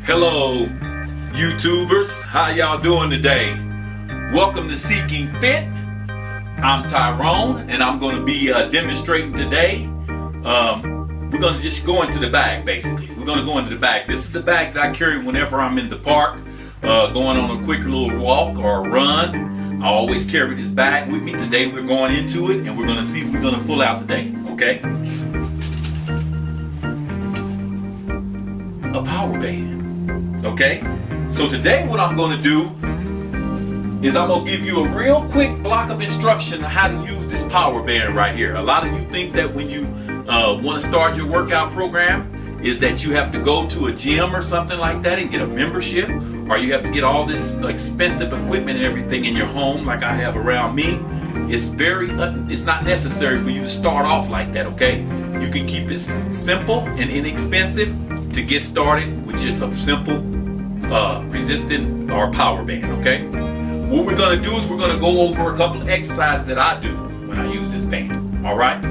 Hello, YouTubers. How y'all doing today? Welcome to seeKingFit. I'm Tyrone, and I'm going to be demonstrating today. We're going to just go into the bag, basically. We're going to go into the bag. This is the bag that I carry whenever I'm in the park, going on a quick little walk or a run. I always carry this bag with me. Today we're going into it, and we're going to see what we're going to pull out today, okay? A power band. Okay, so today what I'm going to do is I'm going to give you a real quick block of instruction on how to use this power band right here. A lot of you think that when you want to start your workout program is that you have to go to a gym or something like that and get a membership, or you have to get all this expensive equipment and everything in your home like I have around me. It's not necessary for you to start off like that, okay? You can keep it simple and inexpensive to get started with just a simple resistant or power band, okay? What we're going to do is we're going to go over a couple of exercises that I do when I use this band, all right?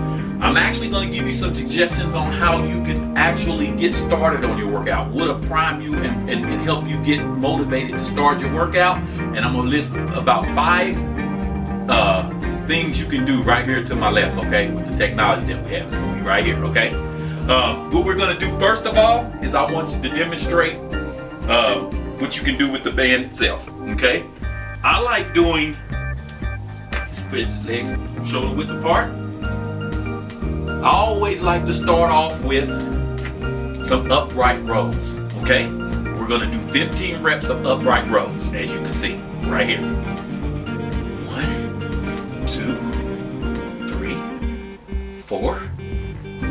I'm actually going to give you some suggestions on how you can actually get started on your workout, what'll prime you and help you get motivated to start your workout. And I'm going to list about 5 things you can do right here to my left, okay, with the technology that we have. It's going to be right here, okay? What we're going to do first of all is I want you to demonstrate what you can do with the band itself, okay? I like doing, just put your legs shoulder width apart. I always like to start off with some upright rows, okay? We're going to do 15 reps of upright rows, as you can see right here. 1, 2, 3, 4,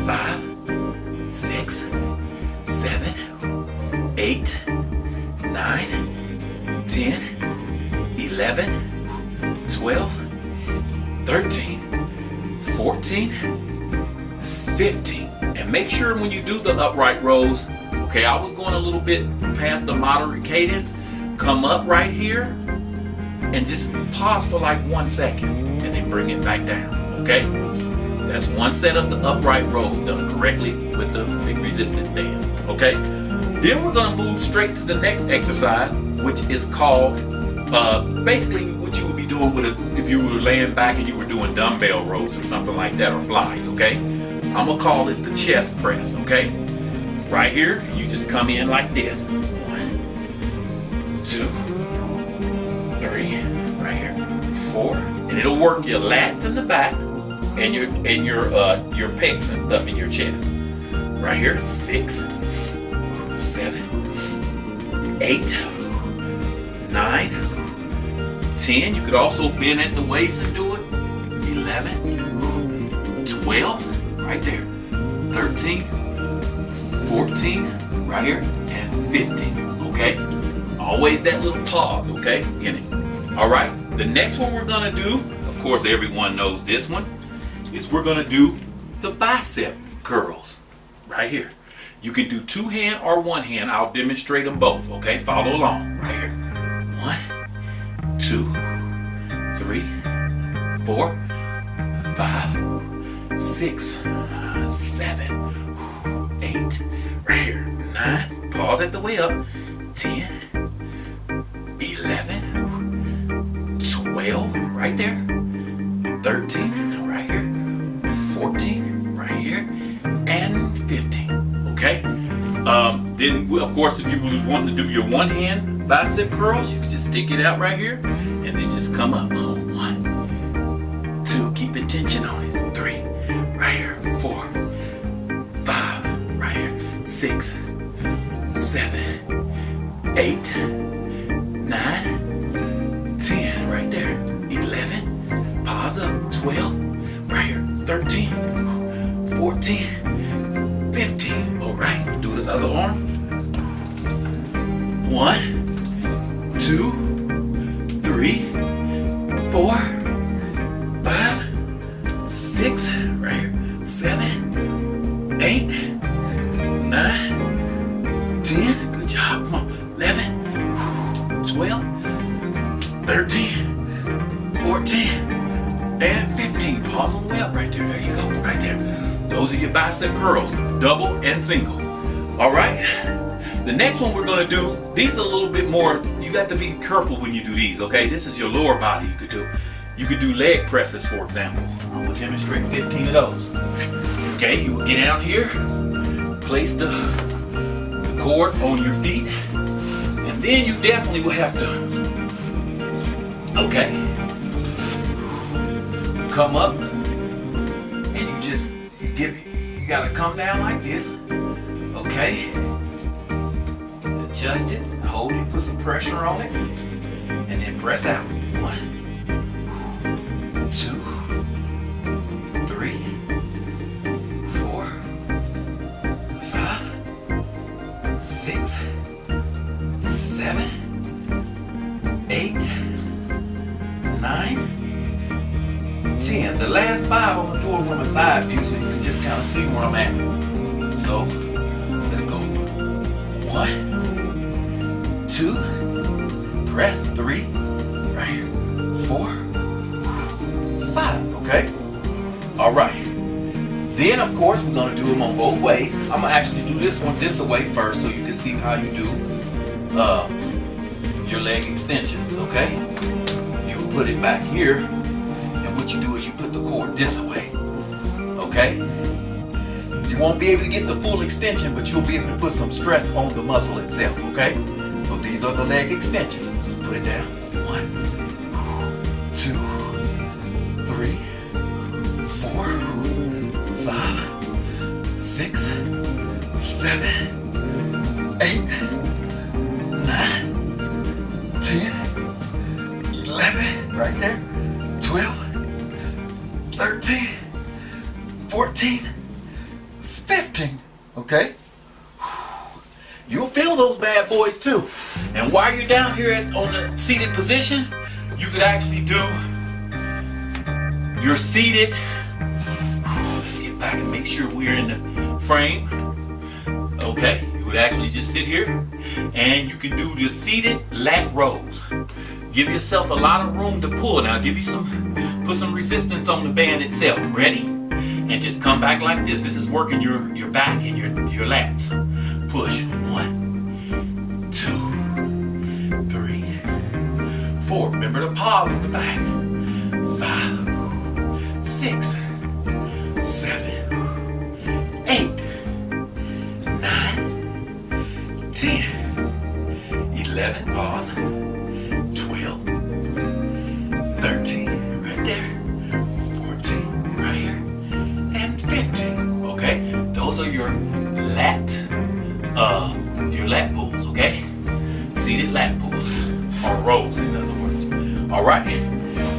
5, 6, 7, 8, 9, 10, 11, 12, 13, 14, 15. And make sure when you do the upright rows, okay, I was going a little bit past the moderate cadence, come up right here and just pause for like 1 second and then bring it back down, okay? That's 1 set of the upright rows done correctly with the big resistant band, okay? Then we're gonna move straight to the next exercise, which is called, basically what you would be doing if you were laying back and you were doing dumbbell rows or something like that, or flies, okay? I'm gonna call it the chest press, okay? Right here, you just come in like this. 1, 2, 3, right here, 4, and it'll work your lats in the back and your pecs and stuff in your chest. Right here, 6, 7, 8, 9, 10. You could also bend at the waist and do it. 11, 12, right there. 13, 14, right here, and 15. Okay? Always that little pause, okay, in it. All right. The next one we're gonna do, of course, everyone knows this one, is we're gonna do the bicep curls right here. You can do 2 hand or 1 hand. I'll demonstrate them both, okay? Follow along right here. 1, 2, 3, 4, 5, 6, 7, 8, right here. 9, pause at the way up. 10, 11, 12, right there. 13, right here. 14, right here. And 15. Okay? Then, of course, if you was wanting to do your 1 hand bicep curls, you can just stick it out right here and then just come up. 1, 2, keep tension on it. 3, right here. 4, 5, right here. 6, 7, 8, 9, 10, right there. 11, pause up. 12, right here. 13, 14, 15. All right, do the other arm. 1, 2, 3, 4, 5, 6, right here. 7, 8, 9, 10. Good job. Come on. 11, 12, 13, 14, and 15. Pause on the way up right there. There you go. Right there. Those are your bicep curls, double and single. All right. The next one we're going to do, these are a little bit more, you got to be careful when you do these, okay? This is your lower body you could do. You could do leg presses, for example. I'm going to demonstrate 15 of those. Okay, you will get down here, place the cord on your feet, and then you definitely will have to, okay, come up, and you gotta come down like this, okay, adjust it, hold it, put some pressure on it, and then press out. 1, 2, 3, 4, 5, 6, 7, 8, 9, 10. The last 5 I'm gonna do it from a side view so you can just kind of see where I'm at. So let's go. 1, 2, press 3, right here. 4, 5. Okay. All right. Then of course we're gonna do them on both ways. I'm gonna actually do this one this way first so you can see how you do your leg extensions. Okay. You put it back here, and what you do is you put the cord this way. Okay. You won't be able to get the full extension, but you'll be able to put some stress on the muscle itself. Okay. So these are the leg extensions. Just put it down. 1, 2, 3, 4, 5, 6, 7, 8, 9, 10, 11, right there, 12, 13, 14, 15, okay? You'll feel those bad boys too. And while you're down here on the seated position, you could actually do your seated, let's get back and make sure we're in the frame. Okay, you would actually just sit here and you can do the seated lat rows. Give yourself a lot of room to pull. Now give you put some resistance on the band itself. Ready? And just come back like this. This is working your back and your lats. Push. 1, 2, 3, 4. Remember to pause in the back. 5, 6, 7, 8, 9, 10, 11, pause, 12, 13, right there, 14, right here, and 15, okay? Those are your lat pulls, okay? Seated lat pulls, or rows in other words. All right,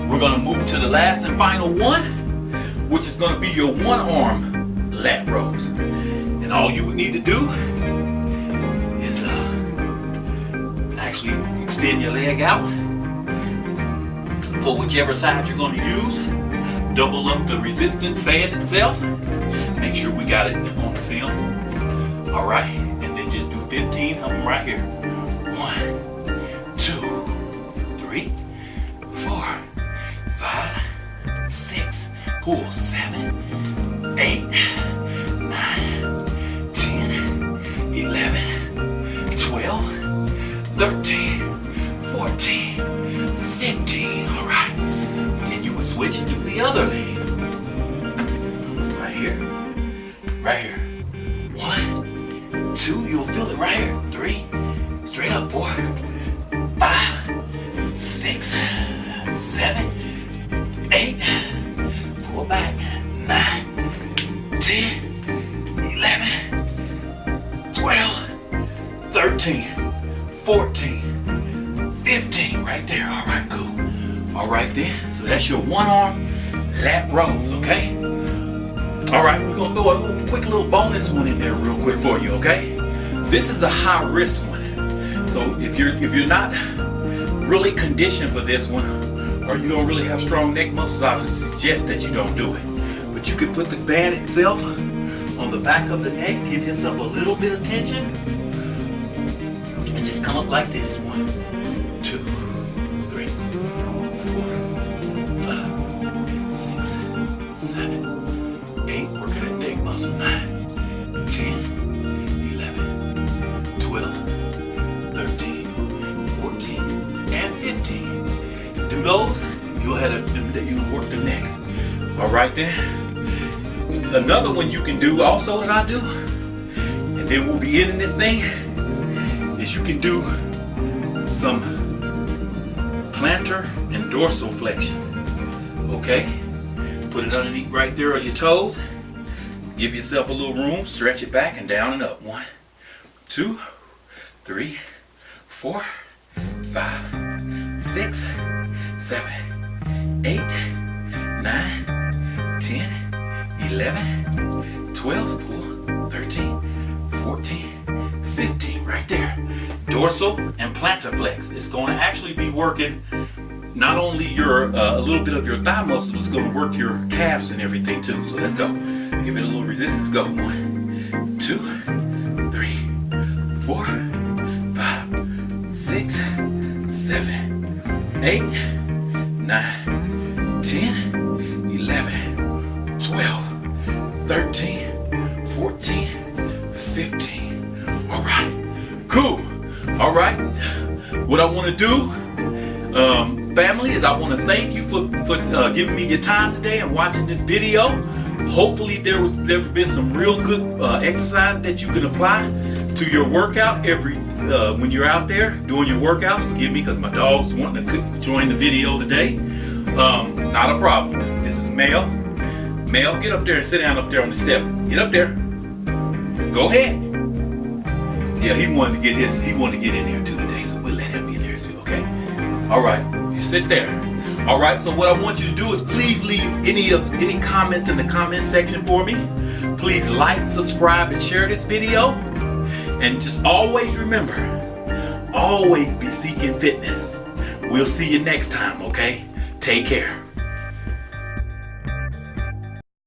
we're gonna move to the last and final one, which is gonna be your one arm lat rows. And all you would need to do is actually extend your leg out for whichever side you're going to use. Double up the resistant band itself. Make sure we got it on the film. All right, and then just do 15 of them right here. 1, 2, 3, 4, 5, 6. Pull 7, 8, 9, 10, 11, 12, 13, 14, 15. All right. Then you would switch and do the other leg. Right here. Right here. 1, 2. You'll feel it right here. 3. Straight up. 4, 5, 6, 7, 8. Pull back. 9, 10, 11, 12, 13, 14, 15, right there. All right, cool. All right then. So that's your one arm lat rows, okay? All right, we're gonna throw a quick little bonus one in there real quick for you, okay? This is a high risk one. So if you're not really conditioned for this one, or you don't really have strong neck muscles, I would suggest that you don't do it. But you can put the band itself on the back of the neck, give yourself a little bit of tension, and just come up like this. 1, 2, 3, 4, 5, 6, 7, 8. Working that neck muscle. 9, 10, 11, 12, those, you'll work the next. All right then. Another one you can do also that I do, and then we'll be ending this thing, is you can do some plantar and dorsal flexion. Okay? Put it underneath right there on your toes. Give yourself a little room, stretch it back and down and up. 1, 2, 3, 4, 5, 6, 7, 8, 9, 10, 11, 12, 13, 14, 15, right there. Dorsal and plantar flex. It's going to actually be working not only your a little bit of your thigh muscles, it's going to work your calves and everything too. So let's go. Give it a little resistance. Go. 1, 2, 3, 4, 5, 6, 7, 8, 9, 10, 11, 12, 13, 14, 15. All right. Cool. All right. What I want to do, family, is I want to thank you for giving me your time today and watching this video. Hopefully there's been some real good exercise that you can apply to your workout when you're out there doing your workouts. Forgive me because my dog's wanting to join the video today. Not a problem. This is Mel. Mel, get up there and sit down up there on the step. Get up there. Go ahead. Yeah, he wanted to get in there too today, so we'll let him in there too, okay? All right, you sit there. All right, so what I want you to do is please leave any comments in the comment section for me. Please like, subscribe, and share this video. And just always remember, always be seeking fitness. We'll see you next time, okay? Take care.